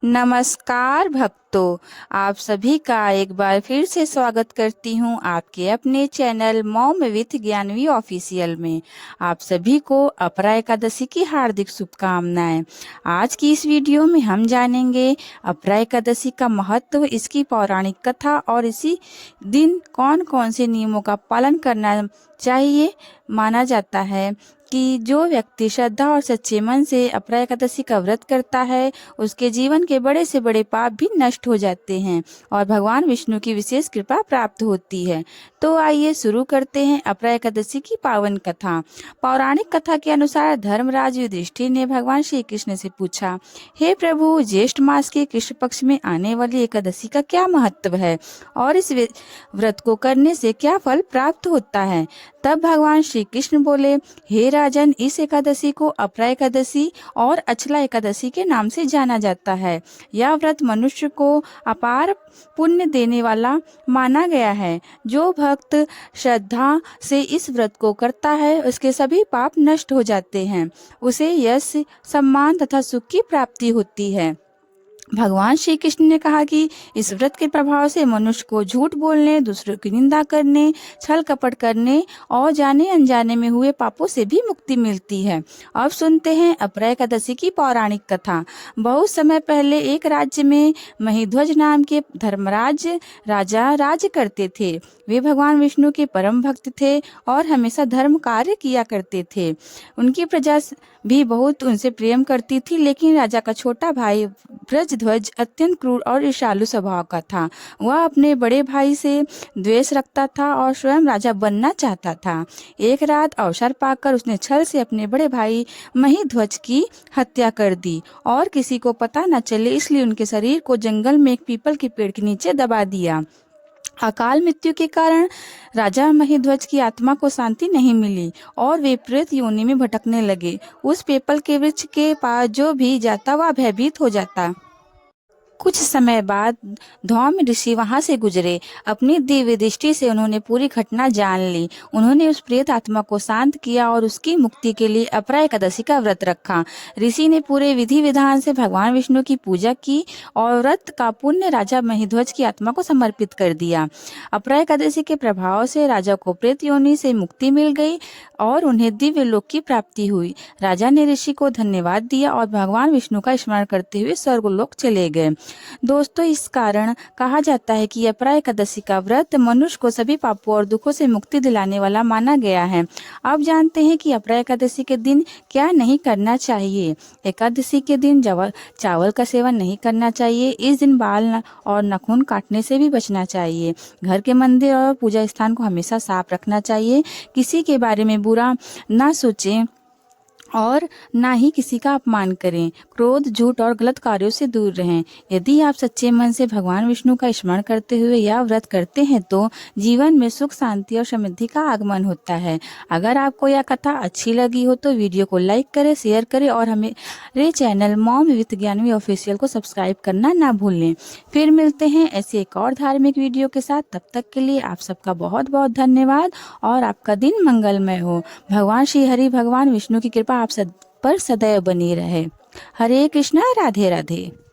नमस्कार भक्तों, आप सभी का एक बार फिर से स्वागत करती हूँ आपके अपने channel mom with Gyanvi official में। आप सभी को अपरा एकादशी की हार्दिक शुभकामनाएं। आज की इस वीडियो में हम जानेंगे अपरा एकादशी का महत्व, इसकी पौराणिक कथा और इसी दिन कौन कौन से नियमों का पालन करना चाहिए। माना जाता है कि जो व्यक्ति श्रद्धा और सच्चे मन से अपरा एकादशी का व्रत करता है, उसके जीवन के बड़े से बड़े पाप भी नष्ट हो जाते हैं और भगवान विष्णु की विशेष कृपा प्राप्त होती है। तो आइए शुरू करते हैं अपरा एकादशी की पावन कथा। पौराणिक कथा के अनुसार धर्मराज युधिष्ठिर ने भगवान श्री कृष्ण से पूछा, हे प्रभु, ज्येष्ठ मास के कृष्ण पक्ष में आने वाली एकादशी का क्या महत्व है और इस व्रत को करने से क्या फल प्राप्त होता है। तब भगवान श्री कृष्ण बोले, हे राजन, इस एकादशी को अपरा एकादशी और अचला एकादशी के नाम से जाना जाता है। यह व्रत मनुष्य को अपार पुण्य देने वाला माना गया है। जो भक्त श्रद्धा से इस व्रत को करता है, उसके सभी पाप नष्ट हो जाते हैं। उसे यश, सम्मान तथा सुख की प्राप्ति होती है। भगवान श्री कृष्ण ने कहा कि इस व्रत के प्रभाव से मनुष्य को झूठ बोलने, दूसरों की निंदा करने, छल कपट करने और जाने अनजाने में हुए पापों से भी मुक्ति मिलती है। अब सुनते हैं अपरा एकादशी की पौराणिक कथा। बहुत समय पहले एक राज्य में महिध्वज नाम के धर्मराज राजा राज्य करते थे। वे भगवान विष्णु के परम भक्त थे और हमेशा धर्म कार्य किया करते थे। उनकी प्रजा भी बहुत उनसे प्रेम करती थी, लेकिन राजा का छोटा भाई ब्रजध्वज अत्यंत क्रूर और ईर्ष्यालु स्वभाव का था। वह अपने बड़े भाई से द्वेष रखता था और स्वयं राजा बनना चाहता था। एक रात अवसर पाकर उसने छल से अपने बड़े भाई महिध्वज की हत्या कर दी और किसी को पता न चले इसलिए उनके शरीर को जंगल में एक पीपल के पेड़ के नीचे दबा दिया। अकाल मृत्यु के कारण राजा महिध्वज की आत्मा को शांति नहीं मिली और वे प्रेत योनि में भटकने लगे। उस पीपल के वृक्ष के पास जो भी जाता वह भयभीत हो जाता। कुछ समय बाद धौम ऋषि वहां से गुजरे। अपनी दिव्य दृष्टि से उन्होंने पूरी घटना जान ली। उन्होंने उस प्रेत आत्मा को शांत किया और उसकी मुक्ति के लिए अपरा एकादशी का व्रत रखा। ऋषि ने पूरे विधि विधान से भगवान विष्णु की पूजा की और व्रत का पुण्य राजा महिध्वज की आत्मा को समर्पित कर दिया। अपरा एकादशी के प्रभाव से राजा को प्रेत योनि से मुक्ति मिल गई और उन्हें दिव्य लोक की प्राप्ति हुई। राजा ने ऋषि को धन्यवाद दिया और भगवान विष्णु का स्मरण करते हुए स्वर्गलोक चले गए। दोस्तों, इस कारण कहा जाता है कि अपरा एकादशी का व्रत मनुष्य को सभी पापों और दुखों से मुक्ति दिलाने वाला माना गया है। अब जानते हैं कि अपरा एकादशी के दिन क्या नहीं करना चाहिए। एकादशी के दिन चावल का सेवन नहीं करना चाहिए। इस दिन बाल और नाखून काटने से भी बचना चाहिए। घर के मंदिर और पूजा स्थान को हमेशा साफ रखना चाहिए। किसी के बारे में बुरा ना सोचें और ना ही किसी का अपमान करें। क्रोध, झूठ और गलत कार्यों से दूर रहें। यदि आप सच्चे मन से भगवान विष्णु का स्मरण करते हुए यह व्रत करते हैं तो जीवन में सुख, शांति और समृद्धि का आगमन होता है। अगर आपको यह कथा अच्छी लगी हो तो वीडियो को लाइक करें, शेयर करें और हमारे channel mom with Gyanvi official को सब्सक्राइब करना ना भूलें। फिर मिलते हैं ऐसी एक और धार्मिक वीडियो के साथ। तब तक के लिए आप सबका बहुत बहुत धन्यवाद और आपका दिन मंगलमय हो। भगवान श्री हरि, भगवान विष्णु की कृपा आप सब पर सदैव बनी रहे। हरे कृष्णा, राधे राधे।